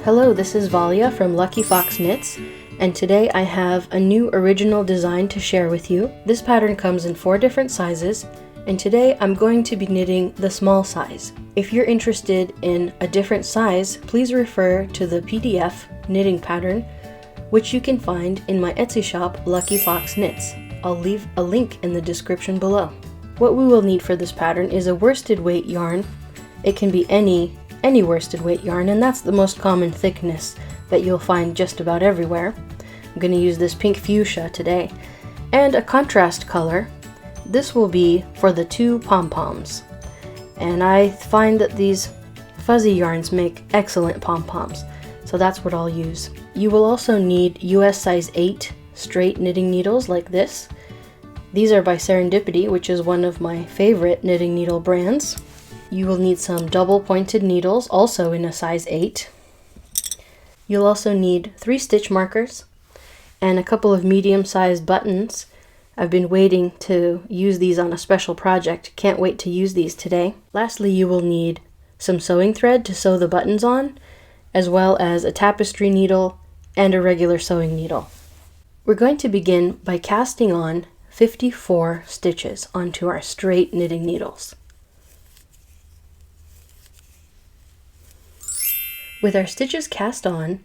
Hello, this is Valia from Lucky Fox Knits, and today I have a new original design to share with you. This pattern comes in 4 different sizes, and today I'm going to be knitting the small size. If you're interested in a different size, please refer to the PDF knitting pattern, which you can find in my Etsy shop, Lucky Fox Knits. I'll leave a link in the description below. What we will need for this pattern is a worsted weight yarn. It can be any worsted weight yarn, and that's the most common thickness that you'll find just about everywhere. I'm going to use this pink fuchsia today, and a contrast color. This will be for the 2 pom-poms, and I find that these fuzzy yarns make excellent pom-poms, so that's what I'll use. You will also need US size 8 straight knitting needles like this. These are by Serendipity, which is one of my favorite knitting needle brands. You will need some double pointed needles, also in a size 8. You'll also need 3 stitch markers and a couple of medium-sized buttons. I've been waiting to use these on a special project. Can't wait to use these today. Lastly, you will need some sewing thread to sew the buttons on, as well as a tapestry needle and a regular sewing needle. We're going to begin by casting on 54 stitches onto our straight knitting needles. With our stitches cast on,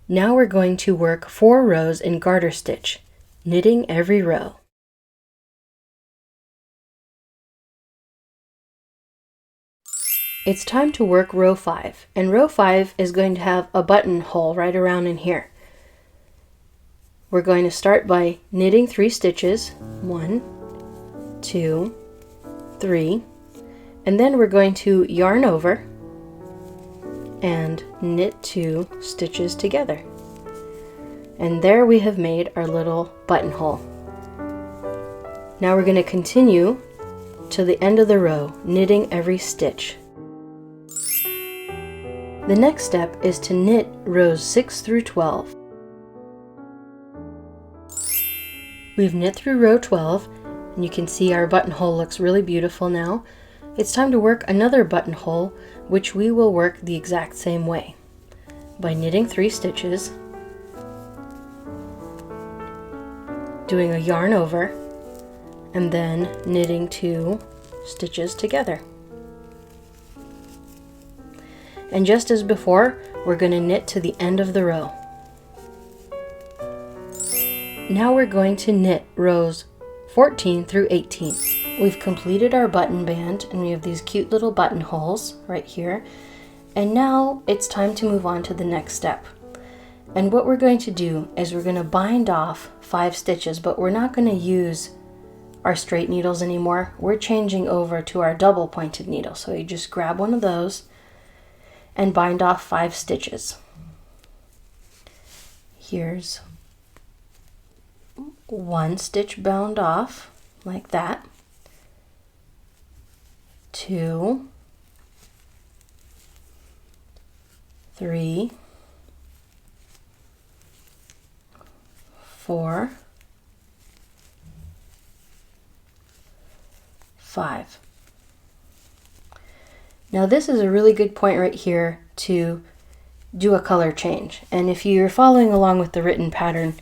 now we're going to work 4 rows in garter stitch, knitting every row. It's time to work row 5, and row 5 is going to have a buttonhole right around in here. We're going to start by knitting 3 stitches, 1, 2, 3, and then we're going to yarn over and knit 2 stitches together. And there we have made our little buttonhole. Now we're going to continue to the end of the row, knitting every stitch. The next step is to knit rows 6 through 12. We've knit through row 12, and you can see our buttonhole looks really beautiful now. It's time to work another buttonhole, which we will work the exact same way, by knitting 3 stitches, doing a yarn over, and then knitting 2 stitches together. And just as before, we're going to knit to the end of the row. Now we're going to knit rows 14 through 18. We've completed our button band, and we have these cute little buttonholes right here. And now it's time to move on to the next step. And what we're going to do is we're going to bind off 5 stitches, but we're not going to use our straight needles anymore. We're changing over to our double pointed needle. So you just grab one of those and bind off 5 stitches. Here's 1 stitch bound off, like that. 2, 3, 4, 5. Now this is a really good point right here to do a color change. And if you're following along with the written pattern,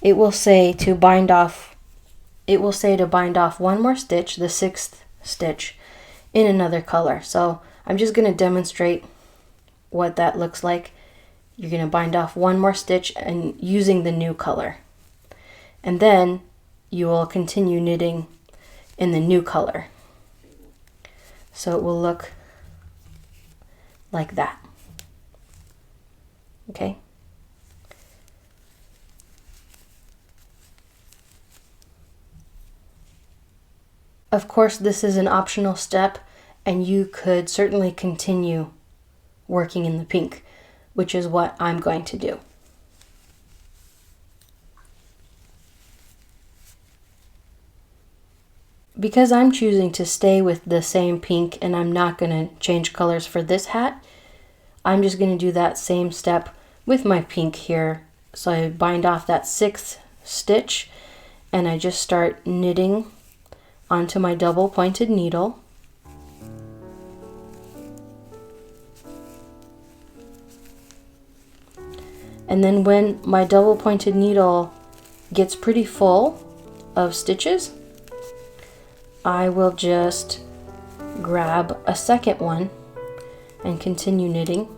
it will say to bind off 1 more stitch, the 6th stitch, in another color. So I'm just going to demonstrate what that looks like. You're going to bind off 1 more stitch and using the new color. And then you will continue knitting in the new color. So it will look like that. Okay? Of course, this is an optional step, and you could certainly continue working in the pink, which is what I'm going to do. Because I'm choosing to stay with the same pink and I'm not going to change colors for this hat, I'm just going to do that same step with my pink here. So I bind off that 6th stitch and I just start knitting onto my double pointed needle. And then when my double pointed needle gets pretty full of stitches, I will just grab a second one and continue knitting.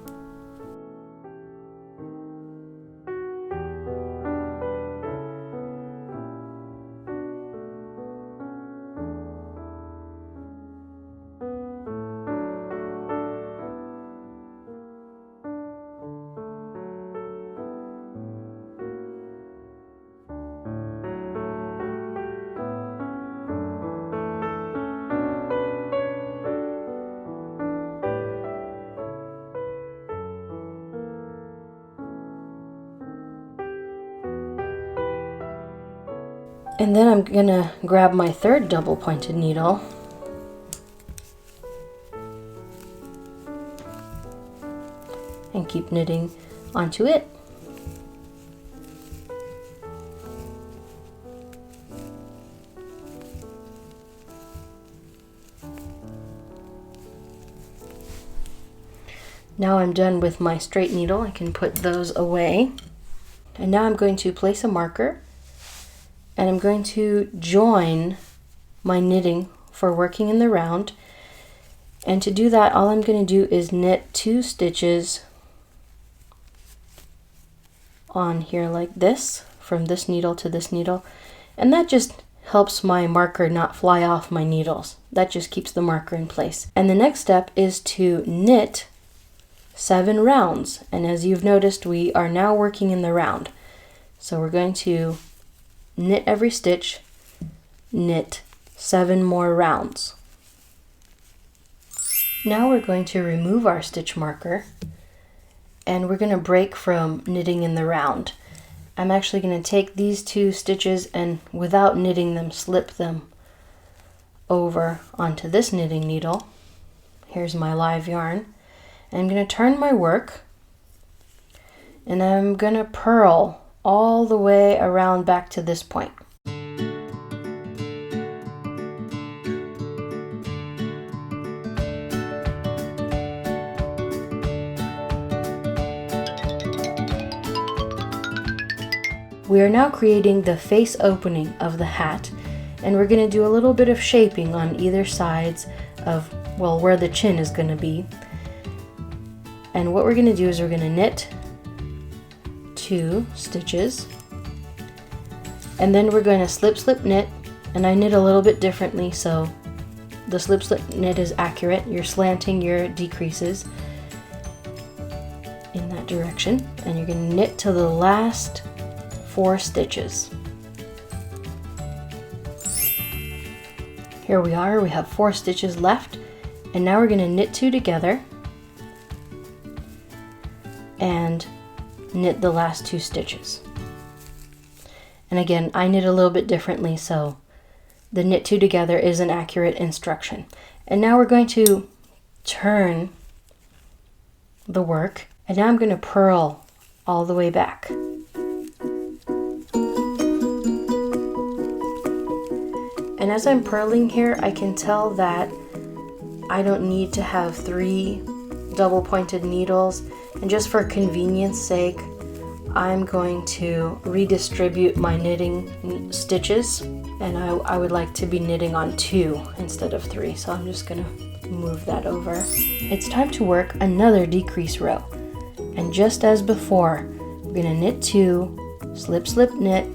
And then I'm gonna grab my third double pointed needle and keep knitting onto it. Now I'm done with my straight needle. I can put those away. And now I'm going to place a marker, and I'm going to join my knitting for working in the round. And to do that, all I'm going to do is knit 2 stitches on here like this, from this needle to this needle, and that just helps my marker not fly off my needles. That just keeps the marker in place. And the next step is to knit 7 rounds, and as you've noticed, we are now working in the round. So we're going to knit every stitch, knit 7 more rounds. Now we're going to remove our stitch marker, and we're going to break from knitting in the round. I'm actually going to take these 2 stitches and, without knitting them, slip them over onto this knitting needle. Here's my live yarn. And I'm going to turn my work, and I'm going to purl all the way around back to this point. We are now creating the face opening of the hat, and we're going to do a little bit of shaping on either sides of, well, where the chin is going to be. And what we're going to do is we're going to knit 2 stitches, and then we're going to slip slip knit, and I knit a little bit differently so the slip slip knit is accurate. You're slanting your decreases in that direction, and you're going to knit to the last 4 stitches. Here we are, we have 4 stitches left, and now we're going to knit 2 together and knit the last 2 stitches. And again, I knit a little bit differently, so the knit 2 together is an accurate instruction. And now we're going to turn the work, and now I'm going to purl all the way back. And as I'm purling here, I can tell that I don't need to have 3 double pointed needles, and just for convenience sake, I'm going to redistribute my knitting stitches, and I would like to be knitting on 2 instead of 3, so I'm just going to move that over. It's time to work another decrease row, and just as before, we're going to knit 2, slip slip knit,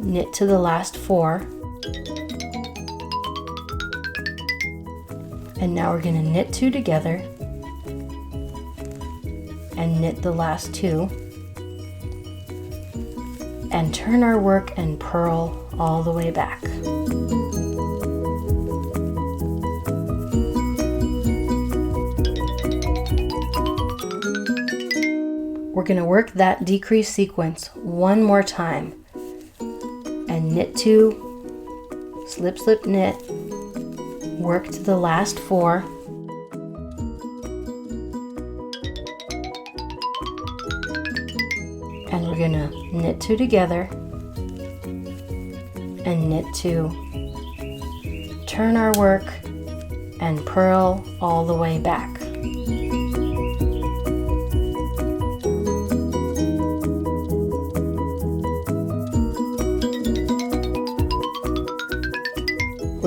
knit to the last 4, and now we're going to knit 2 together and knit the last 2, and turn our work and purl all the way back. We're going to work that decrease sequence one more time, and knit 2, slip slip knit, work to the last 4, and we're going to knit 2 together and knit 2, turn our work and purl all the way back.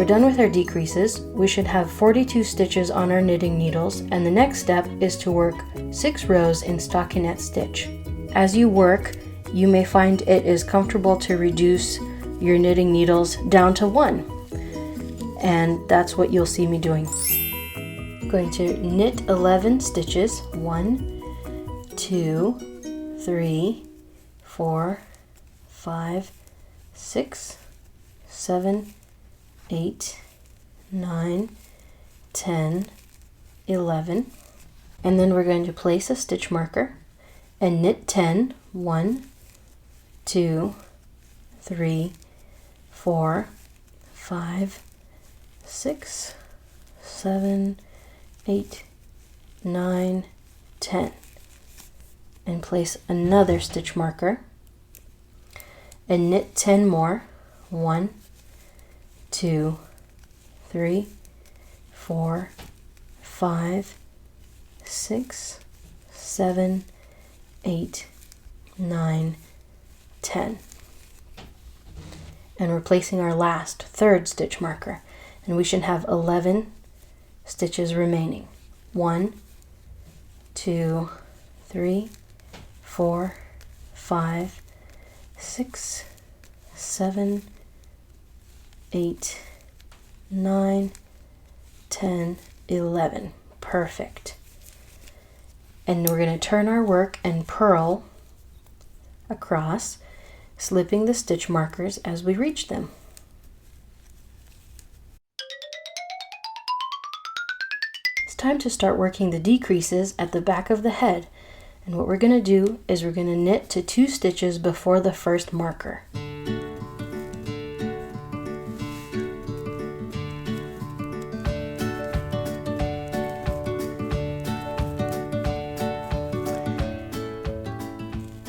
We're done with our decreases. We should have 42 stitches on our knitting needles, and the next step is to work 6 rows in stockinette stitch. As you work, you may find it is comfortable to reduce your knitting needles down to 1, and that's what you'll see me doing. I'm going to knit 11 stitches. 1, 2, 3, 4, 5, 6, 7, 8, 9, 10, 11, and then we're going to place a stitch marker and knit 10. 1, 2, 3, 4, 5, 6, 7, 8, 9, 10, and place another stitch marker and knit 10 more. 1, 2, 3, 4, 5, 6, 7, 8, 9, 10. And we're placing our last third stitch marker, and we should have 11 stitches remaining. 1, 2, 3, 4, 5, 6, 7, 8, 9, 10, 11. Perfect. And we're going to turn our work and purl across, slipping the stitch markers as we reach them. It's time to start working the decreases at the back of the head. And what we're going to do is we're going to knit to 2 stitches before the first marker.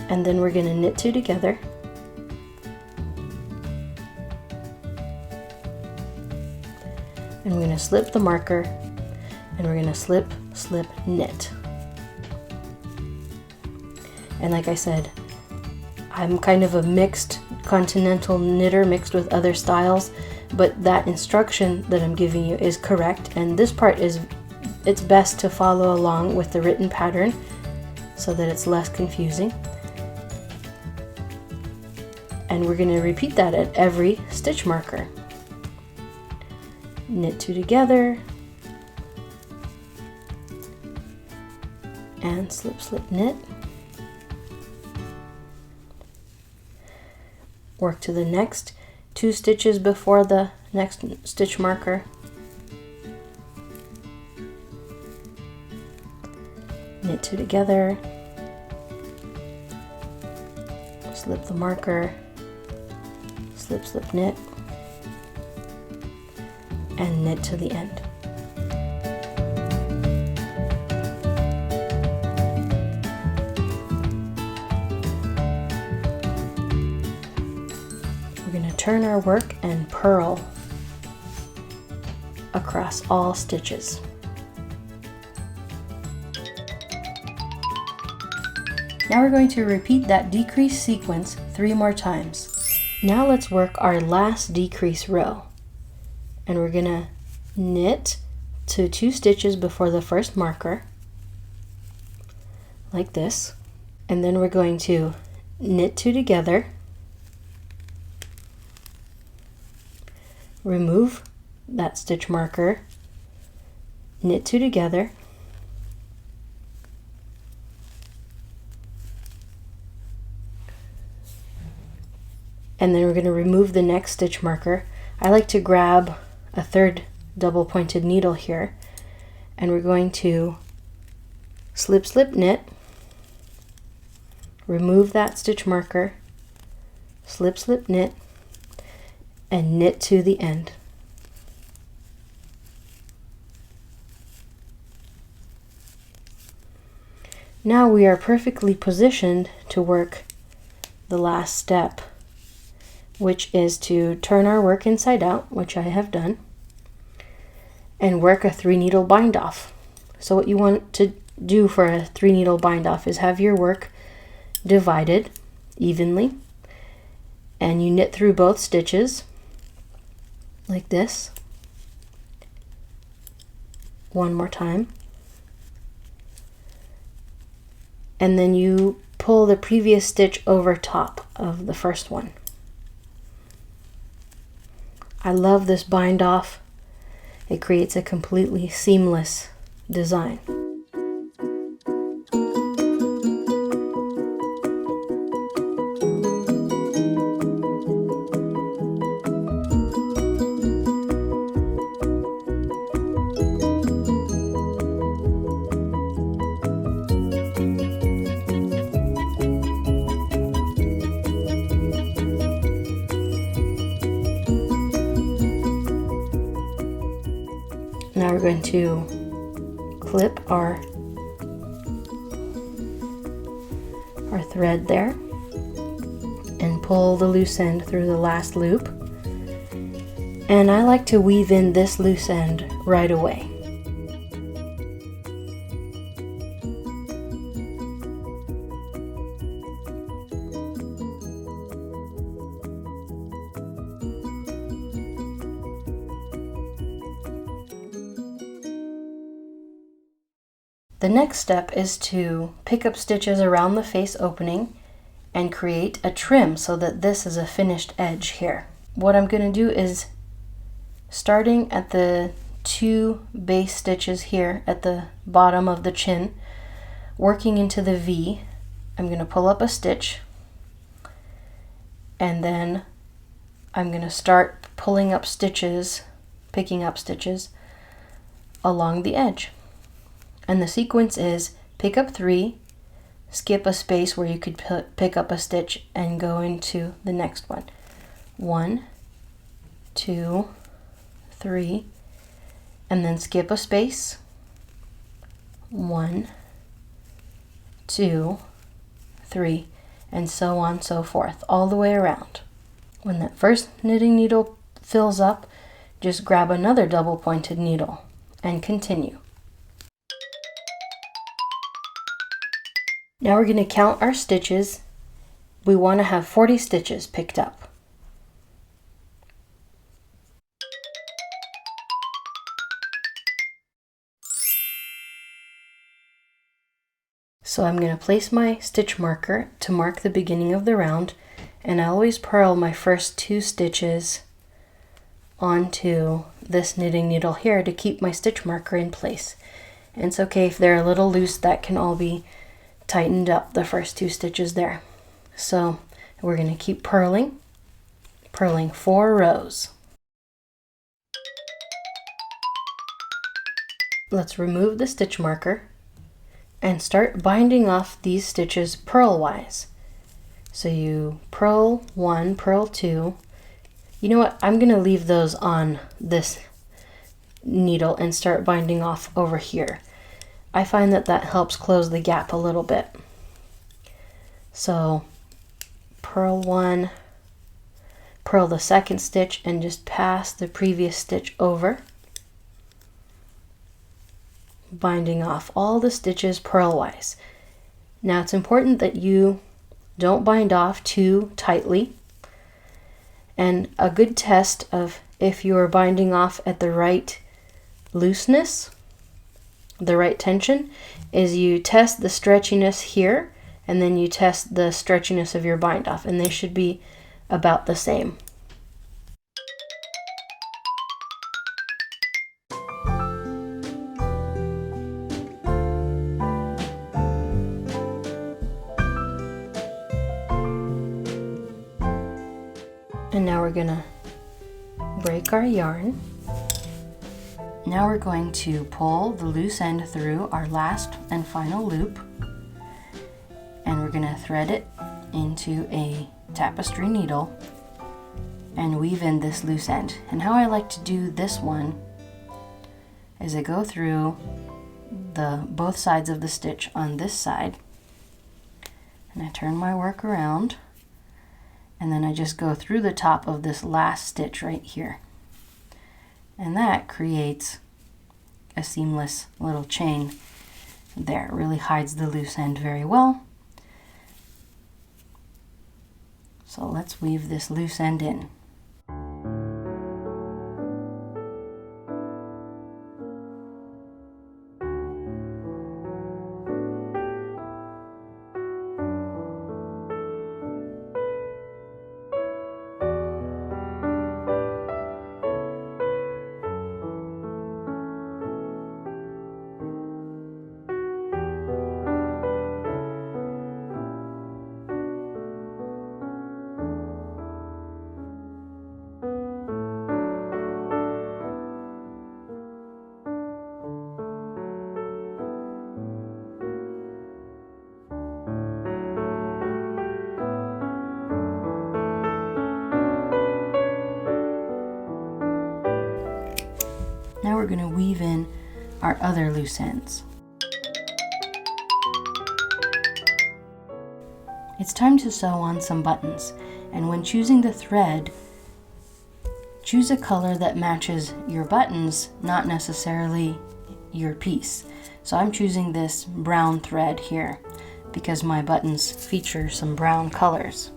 And then we're going to knit 2 together. And we're going to slip the marker, and we're going to slip, slip, knit. And like I said, I'm kind of a mixed continental knitter mixed with other styles, but that instruction that I'm giving you is correct, and this part it's best to follow along with the written pattern so that it's less confusing. And we're going to repeat that at every stitch marker. Knit 2 together, and slip, slip, knit. Work to the next 2 stitches before the next stitch marker. Knit 2 together, slip the marker, slip, slip, knit, and knit to the end. We're going to turn our work and purl across all stitches. Now we're going to repeat that decrease sequence 3 more times. Now let's work our last decrease row. And we're going to knit to 2 stitches before the first marker, like this. And then we're going to knit 2 together, remove that stitch marker, knit 2 together, and then we're going to remove the next stitch marker. I like to grab a third double pointed needle here, and we're going to slip, slip, knit, remove that stitch marker, slip, slip, knit, and knit to the end. Now we are perfectly positioned to work the last step, which is to turn our work inside out, which I have done, and work a 3 needle bind off. So what you want to do for a 3 needle bind off is have your work divided evenly, and you knit through both stitches like this, one more time. And then you pull the previous stitch over top of the first one. I love this bind off. It creates a completely seamless design. Now we're going to clip our thread there and pull the loose end through the last loop. And I like to weave in this loose end right away. The next step is to pick up stitches around the face opening and create a trim so that this is a finished edge here. What I'm going to do is, starting at the 2 base stitches here at the bottom of the chin, working into the V, I'm going to pull up a stitch, and then I'm going to start pulling up stitches, picking up stitches along the edge. And the sequence is pick up 3, skip a space where you could pick up a stitch and go into the next one. 1, 2, 3, and then skip a space. 1, 2, 3, and so on, so forth, all the way around. When that first knitting needle fills up, just grab another double pointed needle and continue. Now we're going to count our stitches. We want to have 40 stitches picked up. So I'm going to place my stitch marker to mark the beginning of the round, and I always purl my first 2 stitches onto this knitting needle here to keep my stitch marker in place. And it's okay if they're a little loose, that can all be tightened up, the first 2 stitches there. So we're going to keep purling 4 rows. Let's remove the stitch marker and start binding off these stitches purlwise. So you purl 1, purl 2. You know what, I'm going to leave those on this needle and start binding off over here. I find that that helps close the gap a little bit. So purl 1, purl the second stitch and just pass the previous stitch over, binding off all the stitches purlwise. Now it's important that you don't bind off too tightly, and a good test of if you are binding off at the right looseness, the right tension, is you test the stretchiness here and then you test the stretchiness of your bind off, and they should be about the same. And now we're gonna break our yarn. Now we're going to pull the loose end through our last and final loop, and we're going to thread it into a tapestry needle and weave in this loose end. And how I like to do this one is I go through both sides of the stitch on this side, and I turn my work around, and then I just go through the top of this last stitch right here. And that creates a seamless little chain there. It really hides the loose end very well. So let's weave this loose end in. going to weave in our other loose ends. It's time to sew on some buttons, and when choosing the thread, choose a color that matches your buttons, not necessarily your piece. So I'm choosing this brown thread here because my buttons feature some brown colors.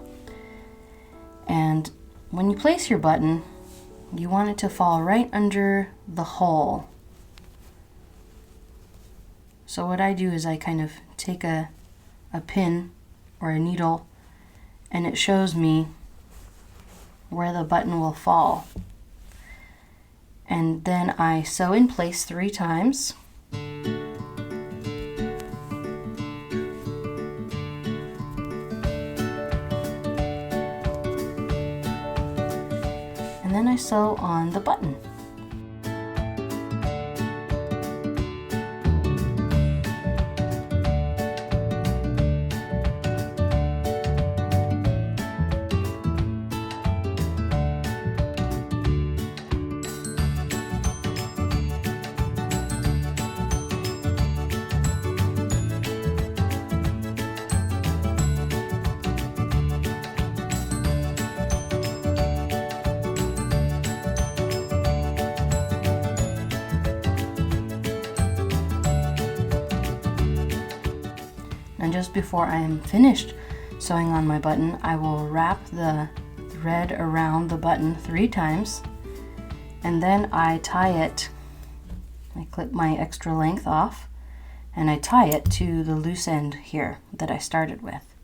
And when you place your button, you want it to fall right under the hole. So what I do is I kind of take a pin or a needle, and it shows me where the button will fall. And then I sew in place 3 times. And then I sew on the button. And just before I am finished sewing on my button, I will wrap the thread around the button 3 times, and then I tie it. I clip my extra length off and I tie it to the loose end here that I started with.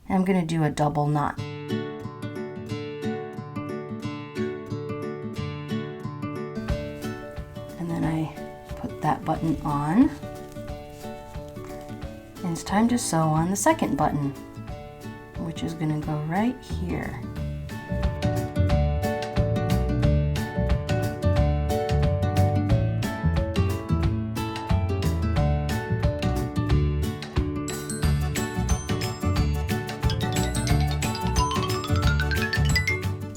And I'm going to do a double knot. And then I put that button on. And it's time to sew on the second button, which is going to go right here.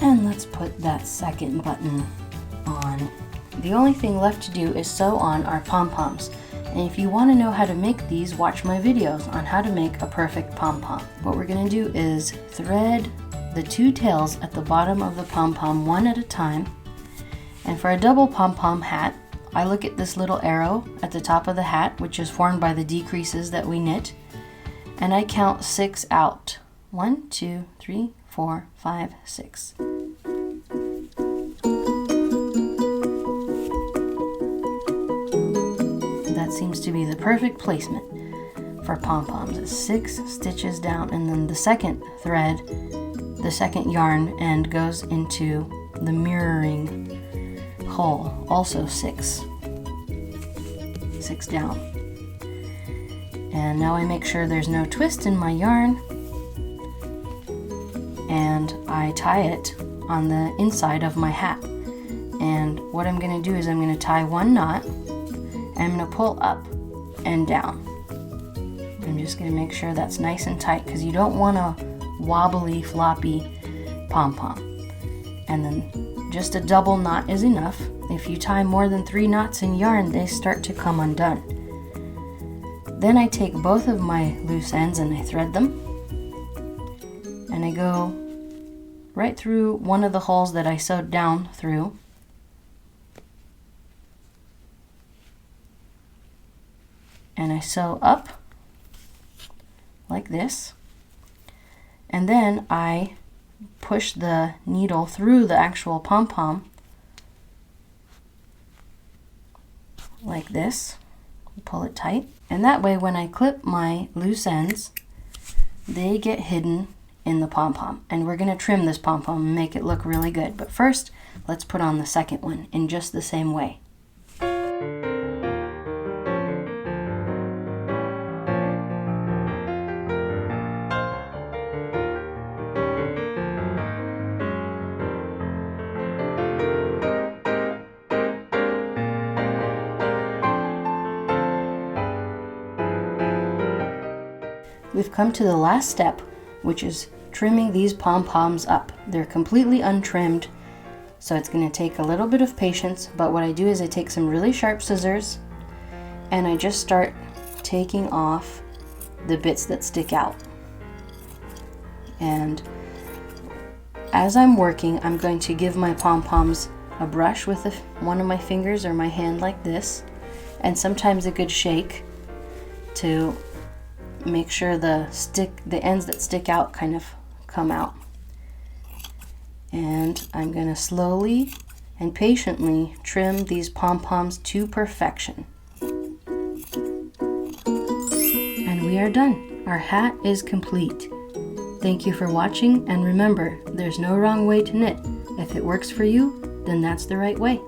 And let's put that second button on. The only thing left to do is sew on our pom-poms. And if you want to know how to make these, watch my videos on how to make a perfect pom-pom. What we're going to do is thread the 2 tails at the bottom of the pom-pom one at a time. And for a double pom-pom hat, I look at this little arrow at the top of the hat, which is formed by the decreases that we knit, and I count 6 out. 1, 2, 3, 4, 5, 6. That seems to be the perfect placement for pom-poms. It's 6 stitches down, and then the second thread, the second yarn end goes into the mirroring hole, also 6 down. And now I make sure there's no twist in my yarn, and I tie it on the inside of my hat. And what I'm going to do is I'm going to tie 1 knot, and I'm going to pull up and down. I'm just going to make sure that's nice and tight because you don't want a wobbly, floppy pom-pom. And then just a double knot is enough. If you tie more than 3 knots in yarn, they start to come undone. Then I take both of my loose ends and I thread them. And I go right through one of the holes that I sewed down through. And I sew up like this, and then I push the needle through the actual pom-pom like this, pull it tight, and that way when I clip my loose ends, they get hidden in the pom-pom. And we're going to trim this pom-pom and make it look really good, but first let's put on the second one in just the same way. We've come to the last step, which is trimming these pom-poms up. They're completely untrimmed, So it's going to take a little bit of patience, but what I do is I take some really sharp scissors and I just start taking off the bits that stick out. And as I'm working, I'm going to give my pom-poms a brush with one of my fingers or my hand like this, and sometimes a good shake to make sure the ends that stick out kind of come out. And I'm going to slowly and patiently trim these pom-poms to perfection. And we are done. Our hat is complete. Thank you for watching, and remember, there's no wrong way to knit. If it works for you, then that's the right way.